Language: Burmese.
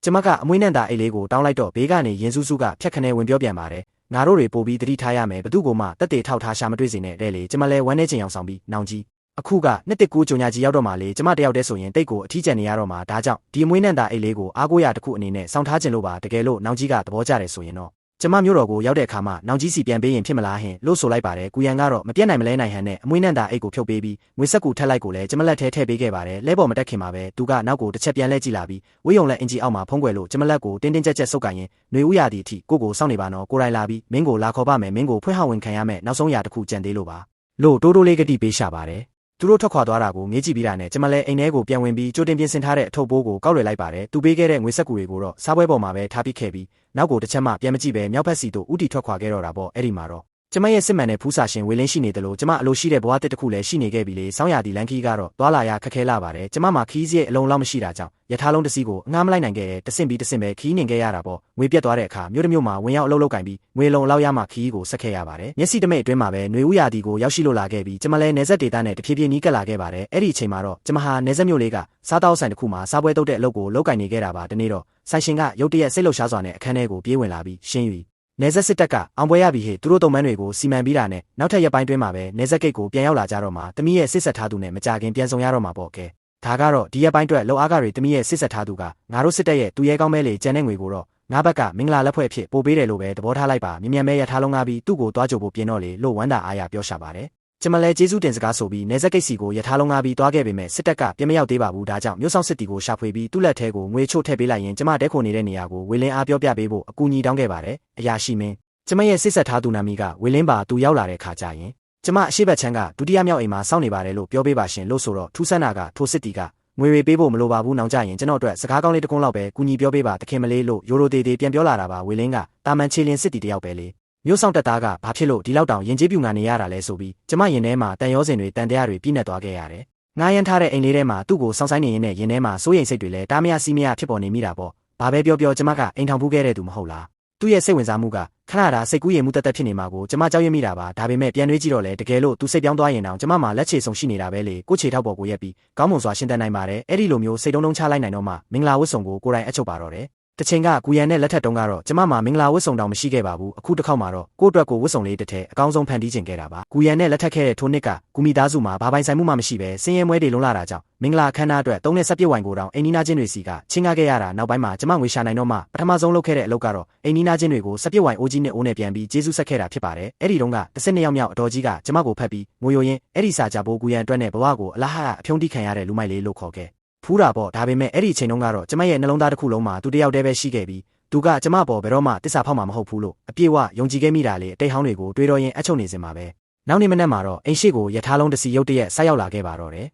ကျမကအမွေးနံ့တာအိတ်လေးကိုတောင်းလိုက်တော့ဘေးကနေရင်စုစုကဖြတ်ခနဲဝင်ပြောပြန်ပါတယ်ငါတို့တွေပို့ပြီးတတိထားရမယ်ဘသူ့ကိုမှတက်တေထောက်ထားရှာမတွေ့စေနဲ့တဲ့လေကျမလဲဝမ်းနေချင်အောင်ဆောင်ပြီးနောင်ကြီးအခုကနှစ်တစ်ကူကြုံညာကြီးရောက်တော့မှလေကျမတယောက်တည်းဆိုရင်တိတ်ကိုအထီးကျန်နေရတော့မှဒါကြောင့်ဒီအမွေးနံ့တာအိတ်လေးကိုအားကိုးရတစ်ခုအနေနဲ့စောင့်ထားခြင်းလို့ပါတကယ်လို့နောင်ကြီးကသဘောကျတယ်ဆိုရင်တော့ကျမမျိုးတော်ကိုရောက်တဲ့အခါမှာနောင်ကြီးစီပြန်ပေးရင်ဖြစ်မလားဟင်လို့ဆိုလိုက်ပါတယ်ကူရန်ကတော့မပြတ်နိုင်မလဲနိုင်ဟန်နဲ့အမွေးနံ့တာအိတ်ကိုဖြုတ်ပေးပြီးငွေဆက်ကူထက်လိုက်ကိုလည်းကျမလက်ထဲထည့်ပေးခဲ့ပါတယ်လဲပေါ်မတက်ခင်မှာပဲသူကနောက်ကိုတစ်ချက်ပြန်လဲကြည့်လာပြီးဝေးယုံလက်အင်ကြီးအောက်မှာဖုံးကွယ်လို့ကျမလက်ကိုတင်းတင်းကြပ်ကြပ်ဆုပ်ကန်ရင်ຫນွေဥရသည့်အထိကိုကိုစောင့်နေပါနော်ကိုရိုင်လာပြီးမင်းကိုလာခေါ်ပါမယ်မင်းကိုဖွင့်ဟောက်ဝင်ခံရမယ်နောက်ဆုံးရာတစ်ခုကြံသေးလို့ပါလို့တိုးတိုးလေးကတိပေးရှာပါတယ်သူတို့ထွက်ခွာသွားတာကိုမြည်ကြည့်ပြီးတာနဲ့ကျမလည်းအိမ်ထဲကိုပြန်ဝင်ပြီးကြိုတင်ပြင်ဆင်ထားတဲ့အထုပ်ပိုးကိုကောက်လွယ်လိုက်ပါတယ်သူပေးခဲ့တဲ့ငွေဆက်ကူတွေကိုတော့စားပွဲပေါ်မှာပဲထားပြီးခဲ့ပြီးနောက်ကိုတစ်ချက်မှပြန်မကြည့်ပဲမြောက်ဘက်စီတို့ဥတီထွက်ခွာခဲ့တော့တာပေါ့အဲ့ဒီမှာတော့ကျမရဲ့စစ်မှန်တဲ့ဖူးစာရှင်ဝေလင်းရှိနေတယ်လို့ကျမအလိုရှိတဲ့ဘဝတစ်ခုလည်းရှိနေခဲ့ပြီလေစောင်းရသည်လန်ခီကတော့သွားလာရခက်ခဲလာပါတယ်ကျမမှာခီးစရဲ့အလုံးလောက်မရှိတာကြောင့်ရထားလုံးတစ်စီးကိုအငှားမလိုက်နိုင်ခဲ့တဲ့တဆင့်ပြီးတဆင့်ပဲခီးနေခဲ့ရတာပေါ့ငွေပြတ်သွားတဲ့အခါမြို့တစ်မြို့မှာဝင်ရောက်အလုပ်လုပ်ကင်ပြီးငွေလုံးလောက်ရမှခီးကိုဆက်ခဲ့ရပါတယ်မျက်စိတမိတ်အတွင်းမှာပဲຫນွေဥရာသည်ကိုရောက်ရှိလို့လာခဲ့ပြီးကျမလည်းနေဆက်ဒေတာနဲ့တဖြည်းဖြည်းနီးကပ်လာခဲ့ပါတယ်အဲ့ဒီအချိန်မှာတော့ကျမဟာနေဆက်မြို့လေးကစားတောက်ဆိုင်တစ်ခုမှာစားပွဲတုပ်တဲ့အလုပ်ကိုလုပ်ကင်နေခဲ့တာပါဒီနေ့တော့ဆိုင်ရှင်ကရုတ်တရက်စိတ်လှုပ်ရှားစွာနဲ့အခန်းထဲကိုပြေးဝင်လာပြီးရှင်းယူနေဆက်စစ်တပ်ကအောင်ပွဲရပြီဟေ့သူတို့တုံမန်းတွေကိုစီမံပြီးတာနဲ့နောက်ထပ်ရက်ပိုင်းတွင်းမှာပဲနေဆက်ဂိတ်ကိုပြန်ရောက်လာကြတော့မှတမီးရဲ့စစ်ဆက်ထားသူနဲ့မကြခင်ပြန်ဆောင်ရတော့မှာပေါ့ကဲဒါကတော့ဒီရက်ပိုင်းအတွက်လောက်အားကတွေတမီးရဲ့စစ်ဆက်ထားသူကငါတို့စစ်တပ်ရဲ့သူရဲကောင်းမဲလေကျန်တဲ့ငွေကိုတော့ငါဘက်ကမင်္ဂလာလက်ဖွဲ့အဖြစ်ပို့ပေးတယ်လို့ပဲသဘောထားလိုက်ပါမြ мян မဲရထားလုံးကားပြီးသူ့ကိုတွားကြဖို့ပြင်တော့လေလို့ဝမ်းသာအားရပြောရှာပါတယ်ကျမလဲကျေးဇူးတင်စကားဆိုပြီးနေဆက်ဂိတ်စီကိုရထားလုံးကားပြီးတွားခဲ့ပေမဲ့စစ်တပ်ကပြန်မရောက်သေးပါဘူးဒါကြောင့်မြို့ဆောင်စစ်တီကိုရှာဖွေပြီးသူ့လက်ထဲကိုငွေချို့ထည့်ပေးလိုက်ရင်ကျမတဲခိုနေတဲ့နေရာကိုဝေလင်းအားပြောပြပေးဖို့အကူအညီတောင်းခဲ့ပါတယ်အရာရှိမင်းကျမရဲ့စစ်ဆက်ထားသူနာမည်ကဝေလင်းပါသူရောက်လာတဲ့ခါကျရင်ကျမအရှိဘက်ချမ်းကဒုတိယမြောက်အိမ်မှာစောင့်နေပါတယ်လို့ပြောပေးပါရှင်လို့ဆိုတော့ထူးဆန်းနာကထိုစစ်တီကငွေတွေပေးဖို့မလိုပါဘူးနောင်ကြရင်ကျွန်တော်အတွက်စကားကောင်းလေးတစ်ခုလောက်ပဲကူညီပြောပေးပါတခင်မလေးလို့ရိုရိုသေးသေးပြန်ပြောလာတာပါဝေလင်းကတာမန်ချေလင်းစစ်တီတယောက်ပဲလေမြို့ဆောင်တက်သားကဘာဖြစ်လို့ဒီလောက်တောင်ရင်ကျေးပြူငါနေရတာလဲဆိုပြီးကျမရင်ထဲမှာတန်ရောစင်တွေတန်တရားတွေပြည့်နေသွားခဲ့ရတယ်ငားရမ်းထားတဲ့အိမ်လေးထဲမှာသူ့ကိုစောင့်ဆိုင်နေရင်းနဲ့ရင်ထဲမှာစိုးရိမ်စိတ်တွေလဲတားမရစီးမရဖြစ်ပေါ်နေမိတာပေါ့ဘာပဲပြောပြောကျမကအိမ်ထောင်ဖူးခဲ့တဲ့သူမဟုတ်လားသူ့ရဲ့စိတ်ဝင်စားမှုကခဏတာစိတ်ကူးရင်မှုတက်တက်ဖြစ်နေမှာကိုကျမကြောက်ရွံ့မိတာပါဒါပေမဲ့ပြန်တွေးကြည့်တော့လေတကယ်လို့သူစိတ်ပြောင်းသွားရင်တောင်ကျမမှာလက်ချေဆုံရှိနေတာပဲလေကိုချေထောက်ပေါ်ကိုရက်ပြီးကောင်းမွန်စွာရှင်းတန်းနိုင်ပါတယ်အဲ့ဒီလိုမျိုးစိတ်တုံးတုံးချလိုက်နိုင်တော့မှမင်္ဂလာဝတ်ဆောင်ကိုကိုယ်တိုင်အချုပ်ပါတော့တယ်တချိန်ကကူရန်နဲ့လက်ထက်တုံးကတော့ကျမမှာမင်္ဂလာဝတ်ဆောင်တောင်မရှိခဲ့ပါဘူးအခုတစ်ခေါက်မှာတော့ကိုယ့်အတွက်ကိုဝတ်ဆောင်လေးတစ်ထည်အကောင်းဆုံးဖန်တီးခြင်းခဲ့တာပါကူရန်နဲ့လက်ထက်ခဲ့တဲ့ထိုးနှစ်ကကူမီသားစုမှာဘာပိုင်ဆိုင်မှုမှမရှိပဲစင်းရဲမွဲတွေလုံးလာတာကြောင့်မင်္ဂလာအခမ်းအနားအတွက်သုံးတဲ့ဆက်ပြည့်ဝိုင်ကိုတောင်အိမ်နီးနားချင်းတွေစီကချင်းကားခဲ့ရတာနောက်ပိုင်းမှာကျမငွေရှာနိုင်တော့မှပထမဆုံးလုပ်ခဲ့တဲ့အလုပ်ကတော့အိမ်နီးနားချင်းတွေကိုဆက်ပြည့်ဝိုင်အိုးကြီးနဲ့အိုးနဲ့ပြန်ပြီးကျေးဇူးဆက်ခဲ့တာဖြစ်ပါတယ်အဲ့ဒီတုန်းက12ယောက်မြောက်အတော်ကြီးကကျမကိုဖတ်ပြီးငိုယိုရင်းအဲ့ဒီစာကြဖို့ကူရန်အတွက်နဲ့ဘဝကိုအလားဟာအဖြုံးတိခံရတဲ့လူမိုက်လေးလို့ခေါ်ခဲ့ဖူးတာပေါ့ဒါပေမဲ့အဲ့ဒီအချိန်တုန်းကတော့ကျမရဲ့နှလုံးသားတစ်ခုလုံးမှာသူတယောက်တည်းပဲရှိခဲ့ပြီးသူကကျမပေါ်ဘယ်တော့မှတစ္ဆာဖောက်မှာမဟုတ်ဘူးလို့အပြည့်အဝယုံကြည်ခဲ့မိတာလေအတိတ်ဟောင်းတွေကိုတွေးတော့ရင်အချုပ်နေစင်ပါပဲနောက်နေ့မနက်မှာတော့အိမ်ရှိကိုရထားလုံးတစ်စီရုတ်တရက်ဆက်ရောက်လာခဲ့ပါတော့တယ်